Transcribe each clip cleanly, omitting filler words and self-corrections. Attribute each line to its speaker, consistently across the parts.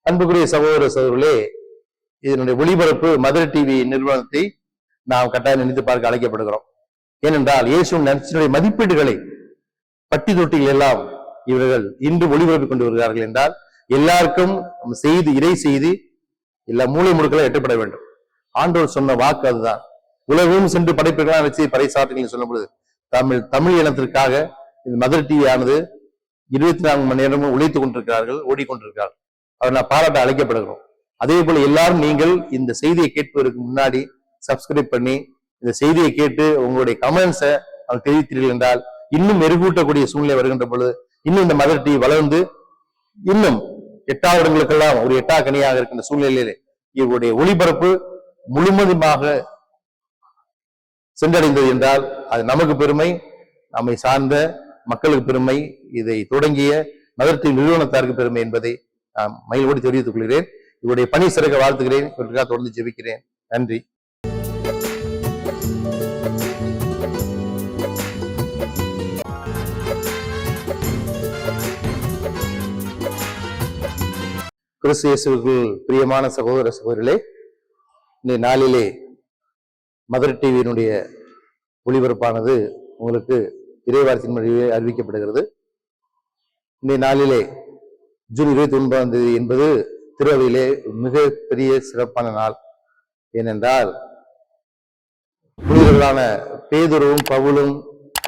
Speaker 1: அன்புக்குரிய சகோதர சகோதரர்களே, இதனுடைய ஒளிபரப்பு மதுரை டிவி நிறுவனத்தை நாம் கட்டாயம் நினைத்து பார்க்க அழைக்கப்படுகிறோம். ஏனென்றால் இயேசுவின் நற்செய்தியுடைய மதிப்பீடுகளை பட்டி தொட்டிகள் எல்லாம் இவர்கள் இன்று ஒளிபரப்பிக் கொண்டு வருகிறார்கள் என்றால் எல்லாருக்கும் செய்தி இறை செய்தி எல்லா மூலை முடுக்களை எட்டப்பட வேண்டும். ஆண்டவர் சொன்ன வாக்கு அதுதான். உலகம் சென்று படைப்புகளாக வச்சு பறைசாற்றுகள் சொல்லும் பொழுது தமிழ் இனத்திற்காக இந்த மதுரை டிவி ஆனது 24 மணி நேரமும் உழைத்துக் கொண்டிருக்கிறார்கள், ஓடிக்கொண்டிருக்கிறார்கள். அவர் நான் பாராட்ட அழைக்கப்படுகிறோம். அதே போல எல்லாரும் நீங்கள் இந்த செய்தியை கேட்பதற்கு முன்னாடி சப்ஸ்கிரைப் பண்ணி இந்த செய்தியை கேட்டு உங்களுடைய கமெண்ட்ஸை அவங்க தெரிவித்தீர்கள் என்றால் இன்னும் மெருகூட்டக்கூடிய சூழ்நிலை வருகின்ற பொழுது இன்னும் இந்த மதர் டிவி வளர்ந்து இன்னும் எட்டாவிடங்களுக்கெல்லாம் ஒரு எட்டாக்கனியாக இருக்கின்ற சூழ்நிலையிலே இவருடைய ஒளிபரப்பு முழுவதுமாக சென்றடைந்தது என்றால் அது நமக்கு பெருமை, நம்மை சார்ந்த மக்களுக்கு பெருமை, இதை தொடங்கிய மதர் டிவி நிறுவனத்தாருக்கு பெருமை என்பதை நான் மகிழ்வோடு தெரிவித்துக் கொள்கிறேன். இவருடைய பணி சிறக்க வாழ்த்துகிறேன். இவருக்காக தொடர்ந்து ஜெபிக்கிறேன். நன்றி. கிறிஸ்து இயேசுவுக்குள் பிரியமான சகோதர சகோதரிகளே, இந்த நாளிலே மதர் டிவியினுடைய ஒளிபரப்பானது உங்களுக்கு இறைவார்த்தையின் மொழியே அறிவிக்கப்படுகிறது. இந்த நாளிலே ஜூன் 29 என்பது திருவையிலே மிக பெரிய சிறப்பான நாள். ஏனென்றால் புனிதர்களான பேதுருவும் பவுலும்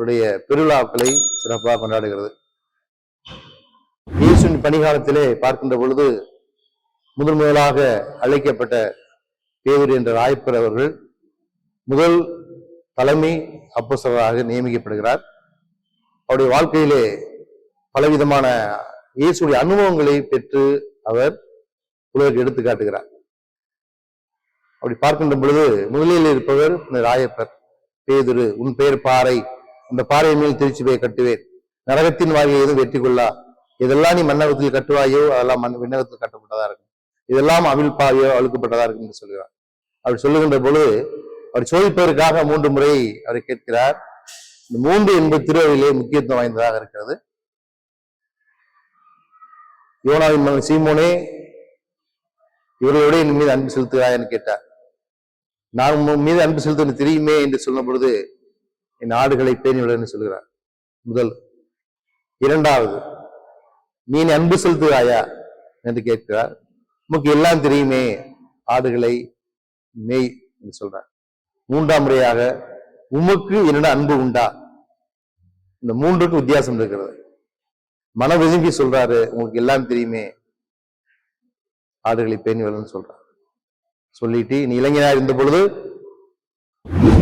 Speaker 1: உடைய பெருவிழாக்களை சிறப்பாக கொண்டாடுகிறது. இயேசுவின் பணிகாலத்திலே பார்க்கின்ற பொழுது முதலாக அழைக்கப்பட்ட பேதுரு என்ற ராயப்பர் அவர்கள் முதல் தலைமை அப்போஸ்தலராக நியமிக்கப்படுகிறார். அவருடைய வாழ்க்கையிலே பலவிதமான இயேசுடைய அனுபவங்களை பெற்று அவர் உலகிற்கு எடுத்து காட்டுகிறார். அப்படி பார்க்கின்ற பொழுது முதலில் இருப்பவர் ராயப்பர். பேதுரு, உன் பெயர் பாறை, அந்த பாறை மேல் திருச்சி போய் கட்டுவேன், நரகத்தின் வாயிலை எதுவும் வெற்றி கொள்ளா, இதெல்லாம் நீ மன்னகத்தில் கட்டுவாயோ அதெல்லாம் விண்ணகத்தில் கட்டப்பட்டதா இருக்கும், இதெல்லாம் அவிழ்ப்பாயோ அழுக்கப்பட்டதா இருக்கும் என்று சொல்கிறார். அப்படி சொல்லுகின்ற பொழுது அவர் சோதிப்பதற்காக 3 முறை அவரை கேட்கிறார். இந்த 3 என்பது திருவையிலே முக்கியத்துவம் வாய்ந்ததாக இருக்கிறது. யோனாவின் மகன் சீமோனே, இவர்களோட என் மீது அன்பு செலுத்துகிறாய் என்று கேட்டார். நான் மீது அன்பு செலுத்த தெரியுமே என்று சொல்லும் பொழுது என் ஆடுகளை பேணியுடன் சொல்கிறார். முதல். இரண்டாவது, நீ அன்பு செலுத்துகிறாயா என்று கேட்கிறார். உமக்கு எல்லாம் தெரியுமே, ஆடுகளை மேய் என்று சொல்றார். 3ஆம் முறையாக, உமக்கு என்னிடம் அன்பு உண்டா? இந்த 3க்கும் வித்தியாசம் இருக்கிறது. மன விரும்பி சொல்றாரு, உங்களுக்கு எல்லாம் தெரியுமே, ஆடுகளை பேணிவலன்னு சொல்றார். சொல்லிட்டு நீ இளைஞனா இருந்த பொழுது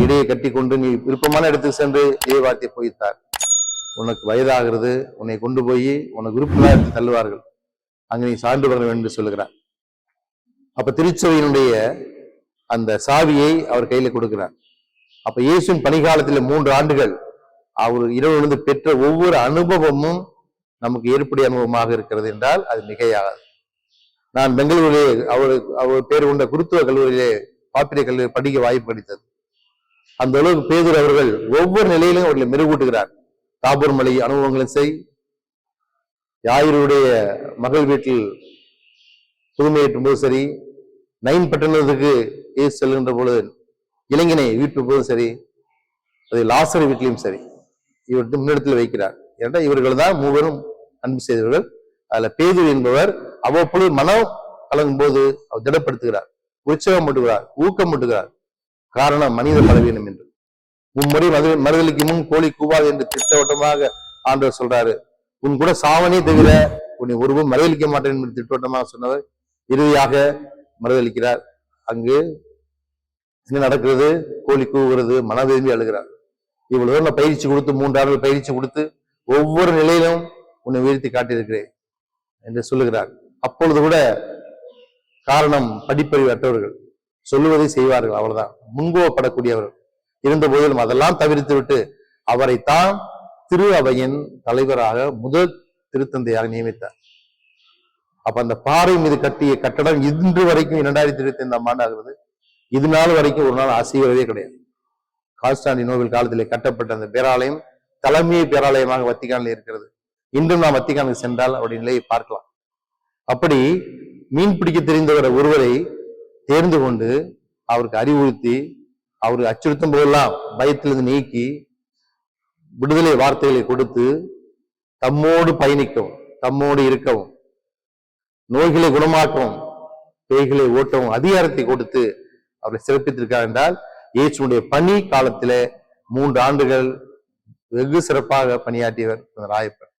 Speaker 1: இடையை கட்டி கொண்டு நீ விருப்பமான இடத்துக்கு சென்று வார்த்தை போய்த்தார். உனக்கு வயதாகிறது, உன்னை கொண்டு போய் உனக்கு விருப்பமா எடுத்து தள்ளுவார்கள், அங்க நீ சான்று வர வேண்டும் என்று சொல்லுகிறார். அப்ப திருச்சபையினுடைய அந்த சாவியை அவர் கையில கொடுக்கிறார். அப்ப இயேசுவின் பணிகாலத்தில் 3 ஆண்டுகள் அவர் இரவிலிருந்து பெற்ற ஒவ்வொரு அனுபவமும் நமக்கு ஏற்புடைய அனுபவமாக இருக்கிறது என்றால் அது மிகையாகாது. நான் பெங்களூரிலே அவர் பேர் கொண்ட குருத்துவ கல்லூரியிலே பாப்பிரை கல்லூரி படிக்க வாய்ப்பு கிடைத்தது. அந்த அளவுக்கு பேதுரு அவர்கள் ஒவ்வொரு நிலையிலும் அவர்களை மெருகூட்டுகிறார். தாபூர் மலை அனுபவங்களும் செய், யாயினுடைய மகள் வீட்டில் புதுமையேற்றும் போது சரி, நைன் பட்டணத்துக்கு செல்கின்ற பொழுது இளைஞனை வீட்டு போதும் சரி, அது லாசர் வீட்டிலையும் சரி, இவருக்கு முன்னிடத்தில் வைக்கிறார். ஏன்னா இவர்கள் தான் மூவரும் அன்பு செய்தவர்கள். அதுல பேதுரு என்பவர் அவ்வப்பொழுது மனம் கலங்கும் போது அவர் திடப்படுத்துகிறார், உற்சவம் மட்டுகிறார், ஊக்கம் மட்டுகிறார். காரணம் மனித பலவீனம் என்று. மும்முறை மறுதலிக்கு முன் கோழி கூவாது என்று திட்டவட்டமாக ஆண்டவர் சொல்றாரு. உன் கூட சாவனே தவிர உன்னை ஒருவரும் மறுதலிக்க மாட்டேன் என்று திட்டவட்டமாக சொன்னவர் இறுதியாக மறுதலிக்கிறார். அங்கு என்ன நடக்கிறது? கோழி கூவுகிறது, மன விரும்பி அழுகிறார். இவ்வளவு நான் பயிற்சி கொடுத்து 3 ஆண்டுகள் பயிற்சி கொடுத்து ஒவ்வொரு நிலையிலும் உன்னை வீழ்த்தி காட்டியிருக்கிறேன் என்று சொல்லுகிறார். அப்பொழுது கூட காரணம் படிப்பறிவு அற்றவர்கள், சொல்லுவதை செய்வார்கள், அவ்வளவுதான், முன்கோவப்படக்கூடியவர்கள் இருந்த போதிலும் அதெல்லாம் தவிர்த்து விட்டு அவரைத்தான் திரு அவையின் தலைவராக முதல் திருத்தந்தையாக நியமித்தார். அப்ப அந்த பாறை மீது கட்டிய கட்டடம் இன்று வரைக்கும் 2025ஆம் ஆண்டு ஆகிறது. இது நாள் வரைக்கும் ஒரு நாள் அசைவதே கிடையாது. கான்ஸ்டாண்டினோபிள் காலத்திலே கட்டப்பட்ட அந்த பேராலயம் தலைமை பேராலயமாக வத்திக்கானில் இருக்கிறது. இன்றும் நாம் வத்திக்கானுக்கு சென்றால் அவருடைய நிலையை பார்க்கலாம். அப்படி மீன் பிடிக்க தெரிந்தவர் ஒருவரை தேர்ந்து கொண்டு அவருக்கு அறிவுறுத்தி அவருக்கு அச்சுறுத்தும் போதெல்லாம் பயத்திலிருந்து நீக்கி விடுதலை வார்த்தைகளை கொடுத்து தம்மோடு பயணிக்கவும் தம்மோடு இருக்கவும் நோய்களை குணமாக்கவும் பேய்களை ஓட்டவும் அதிகாரத்தை கொடுத்து அவரை சிறப்பித்திருக்கார் என்றால் இயேசுடைய பணி காலத்திலே 3 ஆண்டுகள் வெகு சிறப்பாக பணியாற்றியவர் ராயப்பர்.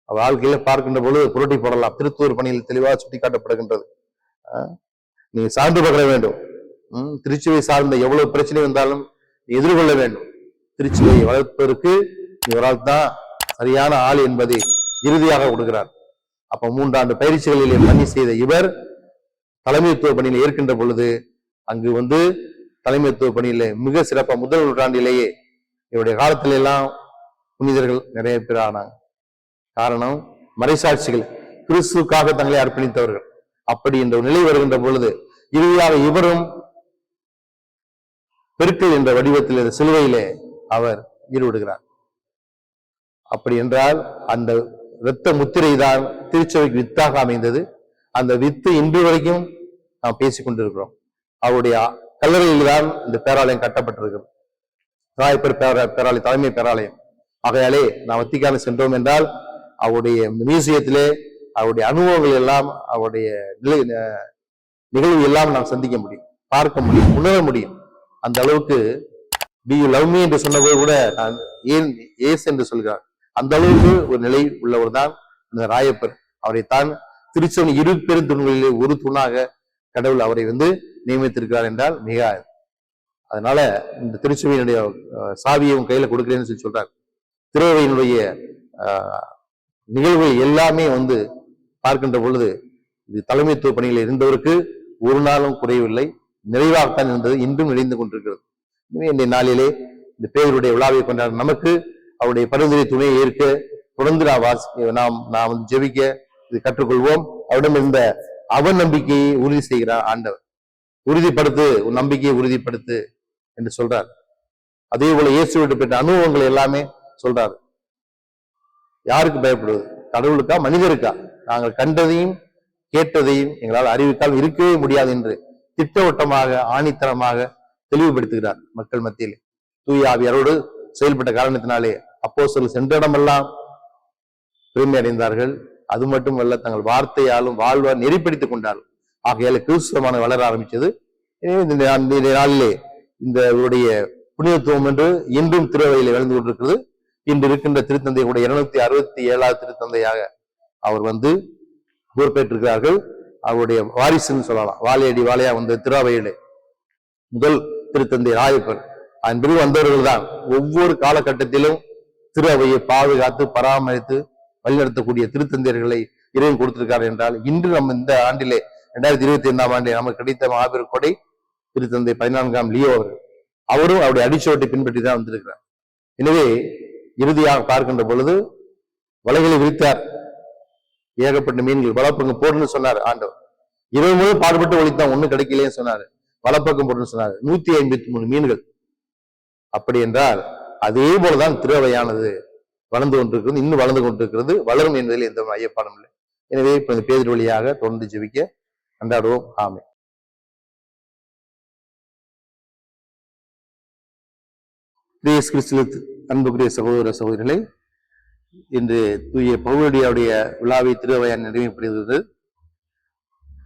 Speaker 1: அவர் வாழ்க்கையில பார்க்கின்ற பொழுது புரட்டி போடலாம். திருத்தூர் பணியில் தெளிவாக சுட்டிக்காட்டப்படுகின்றது. நீ சான்று பகர வேண்டும். திருச்சுவை சார்ந்த எவ்வளவு பிரச்சனை வந்தாலும் எதிர்கொள்ள வேண்டும். திருச்சுவையை வளர்ப்பதற்கு இவரால் தான் சரியான ஆள் என்பதை இறுதியாக கொடுக்கிறார். அப்ப 3 ஆண்டு பயிற்சிகளிலே பணி செய்த இவர் தலைமைத்துவ பணியில் ஏற்கின்ற பொழுது அங்கு தலைமைத்துவ பணியில மிக சிறப்பாக முதல் நூற்றாண்டிலேயே இவருடைய காலத்தில எல்லாம் புனிதர்கள் நிறைய பேர் ஆனாங்க. காரணம் மறைசாட்சிகள், கிறிஸ்துக்காக தங்களை அர்ப்பணித்தவர்கள். அப்படி என்ற நிலை வருகின்ற பொழுது இறுதியாக இவரும் பெருக்கல் என்ற வடிவத்தில் சிலுவையிலே அவர் ஈடுபடுகிறார். அப்படி என்றால் அந்த இரத்த முத்திரை தான் திருச்சபைக்கு வித்தாக அமைந்தது. அந்த வித்து இன்று வரைக்கும் நாம் பேசிக் கொண்டிருக்கிறோம். அவருடைய கல்லறையில் தான் இந்த பேராலயம் கட்டப்பட்டிருக்கிறது. ராயப்பர் பேராலயம், தலைமை பேராலயம். ஆகையாலே நாம் வத்திக்கான் சென்றோம் என்றால் அவருடைய மியூசியத்திலே அவருடைய அனுபவங்கள் எல்லாம் அவருடைய நிகழ்வு எல்லாம் நாம் சந்திக்க முடியும், பார்க்க முடியும், உணர முடியும். அந்த அளவுக்கு டு யூ லவ் மீ என்று சொன்னபோது கூட நான் ஏன் ஏஸ் என்று சொல்கிறார். அந்த அளவுக்கு ஒரு நிலை உள்ளவர் தான் இந்த ராயப்பர். அவரை தான் திருச்சபை 2 பெரும் தூண்களிலே ஒரு தூணாக கடவுள் அவரை நியமித்திருக்கிறார் என்றால் மிக. அதனால இந்த திருச்சபையினுடைய சாவியை உன் கையில கொடுக்கிறேன்னு சொல்லி சொல்றார். திருவையினுடைய நிகழ்வு எல்லாமே பார்க்கின்ற பொழுது இது தலைமைத்துவ பணியில் இருந்தவருக்கு ஒரு நாளும் குறையவில்லை, நிறைவாகத்தான் இருந்தது, இன்றும் நிறைந்து கொண்டிருக்கிறது. எனவே இந்த நாளிலே இந்த பேருடைய விழாவை கொண்டாட நமக்கு அவருடைய பரிந்துரை துணையை ஏற்க தொடர்ந்து நாம் ஜெபிக்க இது கற்றுக்கொள்வோம். அவரிடம் இருந்த அவன் நம்பிக்கையை உறுதி செய்கிறார் ஆண்டவர். உறுதிப்படுத்து, உன் நம்பிக்கையை உறுதிப்படுத்து என்று சொல்றார். அதே போல இயேசுவிட்டு பெற்ற அனுபவங்கள் எல்லாமே சொல்றாரு. யாருக்கு பயப்படுவது? கடவுளுக்கா மனிதருக்கா? நாங்கள் கண்டதையும் கேட்டதையும் எங்களால் அறிவிக்கால் இருக்கவே முடியாது என்று திட்டவட்டமாக ஆணித்தனமாக தெளிவுபடுத்துகிறார் மக்கள் மத்தியில். தூய ஆவியாரோடு செயல்பட்ட காரணத்தினாலே அப்போஸ்தலர்கள் சென்ற இடமெல்லாம் பெருமை அடைந்தார்கள். அது மட்டுமல்ல, தங்கள் வார்த்தையாலும் வாழ்வார் நெறிப்படுத்திக் கொண்டார்கள். ஆகையால கிறிஸ்துவமான வளர ஆரம்பிச்சது. இந்த நாளிலே இந்த புனிதத்துவம் என்று இன்றும் திருவையிலே வளர்ந்து கொண்டிருக்கிறது. இன்று இருக்கின்ற திருத்தந்தை கூட 267வது திருத்தந்தையாக அவர் பொறுப்பேற்றிருக்கிறார்கள். அவருடைய வாரிசுன்னு சொல்லலாம். வாழையடி வாழையா திருவையிலே முதல் திருத்தந்தை ராயப்பர். அதன் பிறகு வந்தவர்கள் தான் ஒவ்வொரு காலகட்டத்திலும் திருவையை பாதுகாத்து பராமரித்து வழிநடத்தக்கூடிய திருத்தந்தையர்களை இறைவன் கொடுத்திருக்கார் என்றால், இன்று நம்ம இந்த ஆண்டிலே 2025ஆம் ஆண்டிலே நமக்கு கிடைத்த மாபெரும் கொடை திருத்தந்தை 14ஆம் லியோ அவர்கள். அவரும் அவருடைய அடிச்சோட்டை பின்பற்றி தான் வந்திருக்கிறார். எனவே இறுதியாக பார்க்கின்ற பொழுது வலைகளை விரித்தார். ஏகப்பட்ட மீன்கள் வலப்பக்கம் போடுன்னு சொன்னார் ஆண்டவர். 20 முறை பாடுபட்டு ஒழித்தான், ஒண்ணு கிடைக்கலையே சொன்னாரு. வலப்பக்கம் போடுன்னு சொன்னாரு. 153 மீன்கள். அப்படி என்றால் அதே போலதான் திருவையானது வளர்ந்து கொண்டிருக்கிறது, இன்னும் வளர்ந்து கொண்டிருக்கிறது, வளரும் என்பதில் எந்த ஐயப்பாடும் இல்லை. எனவே இப்ப இந்த பேர் வழியாக தொடர்ந்து ஜெபிக்க கொண்டாடுவோம். ஆமென். கிறிஸ்துவுக்குள் அன்புக்குரிய சகோதர சகோதரிகளை, இன்று தூய பவுலடியாருடைய விழாவை திருவையான் நிறைவேற்றப்படுகிறது.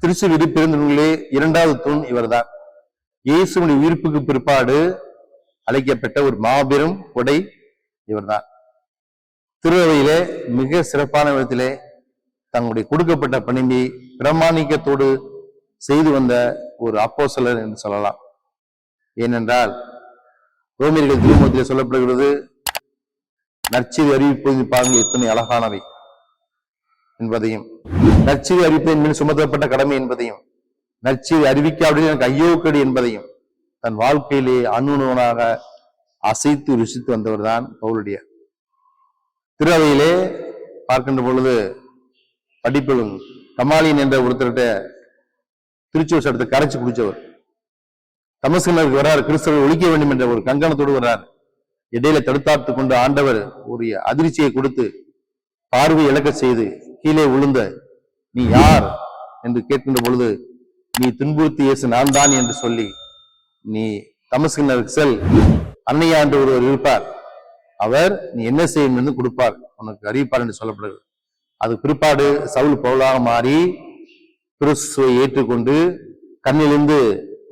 Speaker 1: திருச்சபை பெருந்தூணிலே 2வது தூண் இவர்தான். இயேசுவின் உயிர்ப்புக்கு பிற்பாடு அழைக்கப்பட்ட ஒரு மாபெரும் கொடை இவர்தான். திருவையிலே மிக சிறப்பான விதத்திலே தங்களுடைய கொடுக்கப்பட்ட பணியை பிரமாணிக்கத்தோடு செய்து வந்த ஒரு அப்போஸ்தலர் என்று சொல்லலாம். ஏனென்றால் ரோமியர்கள் திருமுகத்திலே சொல்லப்படுகிறது, நற்செய்தி அறிவிப்பதின் பாகங்கள் எத்தனை அழகானவை என்பதையும், நற்செய்தி அறிவிப்பதின் மீது சுமத்தப்பட்ட கடமை என்பதையும், நற்செய்தி அறிவிக்காவிட எனக்கு ஐயோக்கடி என்பதையும் தன் வாழ்க்கையிலே அணுவனாக அசைத்து ருசித்து வந்தவர் தான் பவுலடியார். திருவையிலே பார்க்கின்ற பொழுது படிப்பிலும் கமாலியன் என்ற ஒருத்தர்கிட்ட திருச்சூர் சட்டத்தை கரைச்சு குடிச்சவர். தமஸ்கனருக்கு வர்றார், கிறிஸ்தவரை ஒழிக்க வேண்டும் என்ற ஒரு கங்கணத்தோடு வர்றார். இடையில தடுத்தாத்து கொண்டு ஆண்டவர் ஒரு அதிர்ச்சியை கொடுத்து பார்வை இழக்க செய்து கீழே விழுந்த, நீ யார் என்று கேட்கின்ற பொழுது, நீ துன்புறுத்தி இயேசு நான் தான் என்று சொல்லி, நீ தமஸ்கினருக்கு செல், அன்னையா என்று ஒருவர் இருப்பார், அவர் நீ என்ன செய்யும் என்று கொடுப்பார், உனக்கு அறிவிப்பார் என்று சொல்லப்படுகிறது. அது பிற்பாடு சவுல் பவுலாக மாறி கிறிஸ்துவை ஏற்றுக்கொண்டு கண்ணிலிருந்து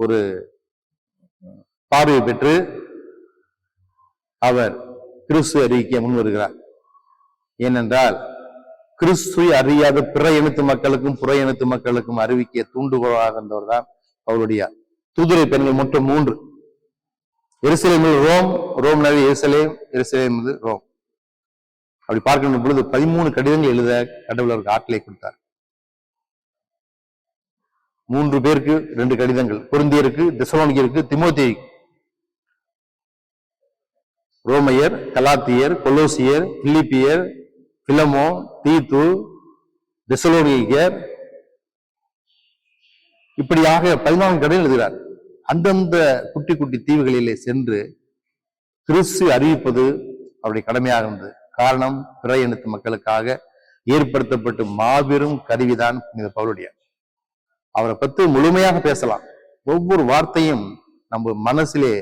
Speaker 1: ஒரு பார்வை பெற்று அவர் கிறிஸ்துவை அறிவிக்க முன் வருகிறார். ஏனென்றால் கிறிஸ்துவை அறியாத பிற இனத்து மக்களுக்கும் புற இனத்து மக்களுக்கும் அறிவிக்க தூண்டுகோலாக இருந்தவர் தான் அவருடைய தூதுரை பெண்கள் மொத்தம் 3. எருசலேம் ரோம், ரோம் எருசலேம், எருசலேம் ரோம். அப்படி பார்க்கின்ற பொழுது 13 கடிதங்கள் எழுத கடவுள் அவருக்கு ஆற்றலை கொடுத்தார். 3 பேருக்கு 2 கடிதங்கள், கொரிந்தியருக்கு, தெசலோனிக்கருக்கு, தீமோத்தேயுக்கு. ரோமையர், கலாத்தியர், கொலோசியர், பிலிப்பியர், பிலமோ, தீத்து, தெசலோனிக்கர், இப்படியாக 14 கடிதங்கள் எழுதுகிறார். அந்தந்த குட்டி குட்டி தீவுகளிலே சென்று கிறிஸ்து அறிவிப்பது அவருடைய கடமையாக இருந்தது. காரணம், பிற இனத்து மக்களுக்காக ஏற்படுத்தப்பட்ட மாபெரும் கருவிதான் இந்த பவுலுடையார். அவரை பற்றி முழுமையாக பேசலாம். ஒவ்வொரு வார்த்தையும் நம்ம மனசிலே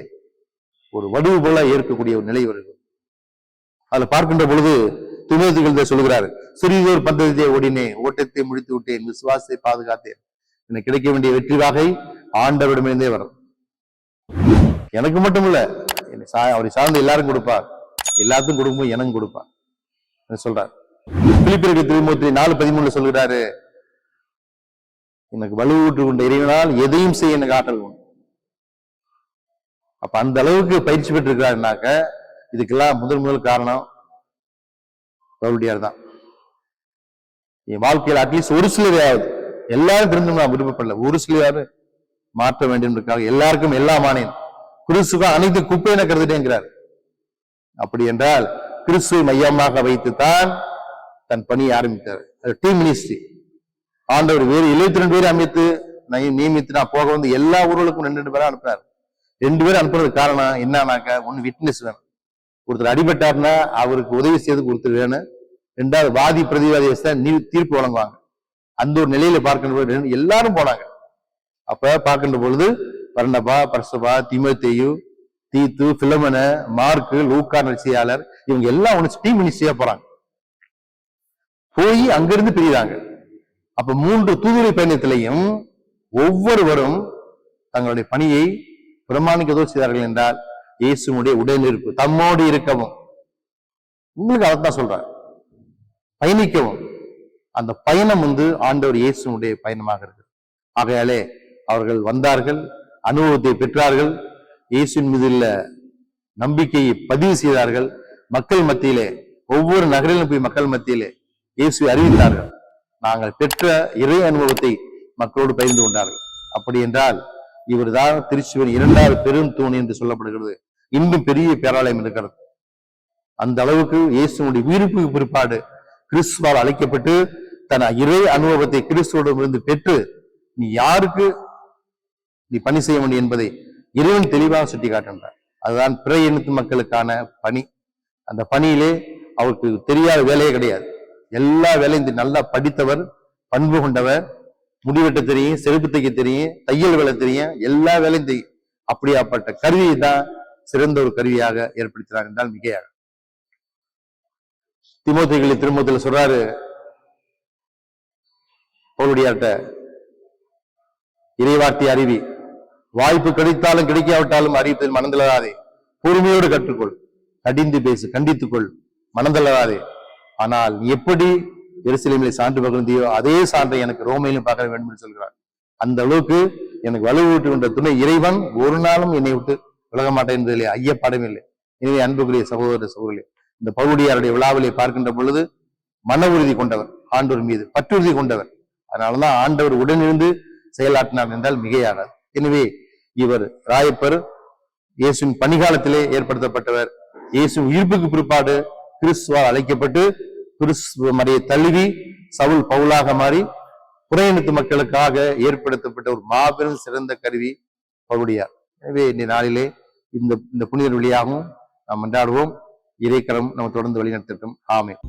Speaker 1: ஒரு வடுவு போல ஏற்கக்கூடிய ஒரு நிலை வருகிறது. அதுல பார்க்கின்ற பொழுது தீமோத்தேயுக்கு சொல்லுகிறாரு, சிறிதோர் பந்தயத்தை ஓடினே, ஓட்டத்தை முடித்து விட்டேன், விசுவாசத்தை பாதுகாத்தேன், எனக்கு கிடைக்க வேண்டிய வெற்றி வாகை ஆண்டவரிடமிருந்தே வரும். எனக்கு மட்டும் இல்ல, அவரை சார்ந்த எல்லாரும் கொடுப்பார், எல்லாத்துக்கும் கொடுக்கும்போது எனக்கு கொடுப்பார் சொல்றார். பிலிப்பியருக்கு தீமோத்தேயு 4:13 சொல்கிறாரு, எனக்கு வலுவூட்டு கொண்ட இறைவனால் எதையும் செய்ய எனக்கு ஆற்றல் உண்டு. அப்ப அந்த அளவுக்கு பயிற்சி பெற்றிருக்கிறாருனாக்க இதுக்கெல்லாம் முதல் காரணம் பவுலுடையார் தான். என் வாழ்க்கையில் அட்லீஸ்ட் ஒரு சிலரையாவது, எல்லாரும் திரும்ப நான் விருப்பப்படல, ஒரு சிலராவது மாற்ற வேண்டும் எல்லாருக்கும் எல்லாமானேன், கிறிஸ்துவ அனைத்து குப்பையின கருதுட்டேங்கிறார். அப்படி என்றால் கிறிஸ்துவை மையமாக வைத்துத்தான் தன் பணியை ஆரம்பித்தார். Team ministry. ஆண்டவர் வேறு 72 பேரை அமைத்து நியமித்து நான் போக வந்து எல்லா ஊர்களுக்கும் 2 பேரா அனுப்பினார். 2 பேரும் அனுப்புறதுக்கு காரணம் என்னன்னாக்க, ஒன்னு விட்னஸ் வேணும், ஒருத்தர் அடிபட்டார்னா அவருக்கு உதவி செய்து ஒருத்தர் வேணும், 2வது வாதி பிரதிவாதி வச்சா தீர்ப்பு வழங்குவாங்க. அந்த ஒரு நிலையில பார்க்கின்ற பொழுது எல்லாரும் போனாங்க. அப்ப பார்க்கின்ற பொழுது பர்னபா, பர்சபா, தீமோத்தேயு, தீத்து, பிலமோன, மார்க்கு, லூக்கா நற்செய்தியாளர், இவங்க எல்லாம் ஒன்று டீம் மினிஸ்ட்ரியா போறாங்க, போய் அங்கிருந்து பிரிகிறாங்க. அப்ப 3 தூதுரை பயணத்திலையும் ஒவ்வொருவரும் தங்களுடைய பணியை பிரமாணிக்கதோ செய்தார்கள் என்றால் இயேசுனுடைய உடனிருப்பு தம்மோடு இருக்கவும். உங்களுக்கு அதான் சொல்றார், பயணிக்கவும். அந்த பயணம் ஆண்டவர் இயேசுனுடைய பயணமாக இருக்கு. ஆகையாலே அவர்கள் வந்தார்கள், அனுபவத்தை பெற்றார்கள், இயேசுவின் மீது உள்ள நம்பிக்கையை பதிவு செய்தார்கள். மக்கள் மத்தியிலே, ஒவ்வொரு நகரிலும் போய் மக்கள் மத்தியிலே இயேசுவை அறிவித்தார்கள். நாங்கள் பெற்ற இறை அனுபவத்தை மக்களோடு பகிர்ந்து கொண்டார்கள். அப்படி என்றால் இவர் தான் திருச்சுவின் 2வது பெரும் தூண் என்று சொல்லப்படுகிறது. இன்னும் பெரிய பேராலயம் இருக்கிறது. அந்த அளவுக்கு இயேசுனுடைய உயிர்ப்புக்கு பிற்பாடு கிறிஸ்துவால் அழைக்கப்பட்டு தன் இறை அனுபவத்தை கிறிஸ்துவோடு பெற்று நீ யாருக்கு நீ பணி செய்ய வேண்டும் என்பதை இறைவன் தெளிவாக சுட்டி காட்டுகின்றார். அதுதான் பிற இனத்து மக்களுக்கான பணி. அந்த பணியிலே அவருக்கு தெரியாத வேலையே கிடையாது. எல்லா வேலையும் நல்லா படித்தவர், பண்பு கொண்டவர், முடிவெட்ட தெரியும், செருப்பு தைக்க தெரியும், தையல் வேலை தெரியும், எல்லா வேலையும் தெரியும். அப்படியாப்பட்ட கருவியை தான் சிறந்த ஒரு கருவியாக ஏற்படுத்தினார் என்றால் மிகையாக. தீமோத்தேயுவை திருமுகத்தில் சொல்றாரு பவுலுடையார்ட்ட, இறைவார்த்தை அறிவி, வாய்ப்பு கிடைத்தாலும் கிடைக்காவிட்டாலும் அறிவிப்பதில் மனந்தளராதே, பொறுமையோடு கற்றுக்கொள், கடிந்து பேசு, கண்டித்துக்கொள், மனந்தளராதே. ஆனால் நீ எப்படி எருசலேமிலே சான்று பகிர்ந்தியோ அதே சான்றை எனக்கு ரோமையிலும் பார்க்க வேண்டும் என்று சொல்கிறார். அந்த அளவுக்கு எனக்கு வலுவூட்டு கொண்ட துணை இறைவன் ஒரு நாளும் என்னை விட்டு விலக மாட்டேன் என்பதிலே ஐயப்பாடமே இல்லை. எனவே அன்புக்குரிய சகோதர சகோதரர்களே, இந்த பவுலுடையாருடைய விழாவிலே பார்க்கின்ற பொழுது மன உறுதி கொண்டவர், ஆண்டவர் மீது பற்றுறுதி கொண்டவர். அதனாலதான் ஆண்டவர் உடனிருந்து செயலாற்றினார் என்றால் மிகையாகாது. எனவே இவர் ராயப்பர் இயேசுவின் பணிகாலத்திலே ஏற்படுத்தப்பட்டவர். இயேசு உயிர்ப்புக்கு பிற்பாடு கிறிஸ்துவால் அழைக்கப்பட்டு கிறிஸ்துவ மறையை தழுவி சவுல் பவுலாக மாறி புறையினத்து மக்களுக்காக ஏற்படுத்தப்பட்ட ஒரு மாபெரும் சிறந்த கருவி பவுலுடையார். எனவே இந்த நாளிலே இந்த புனிதர் வழியாகவும் நாம் கொண்டாடுவோம். இறைக்கரம் நம்ம தொடர்ந்து வழிநடத்தட்டும். ஆமென்.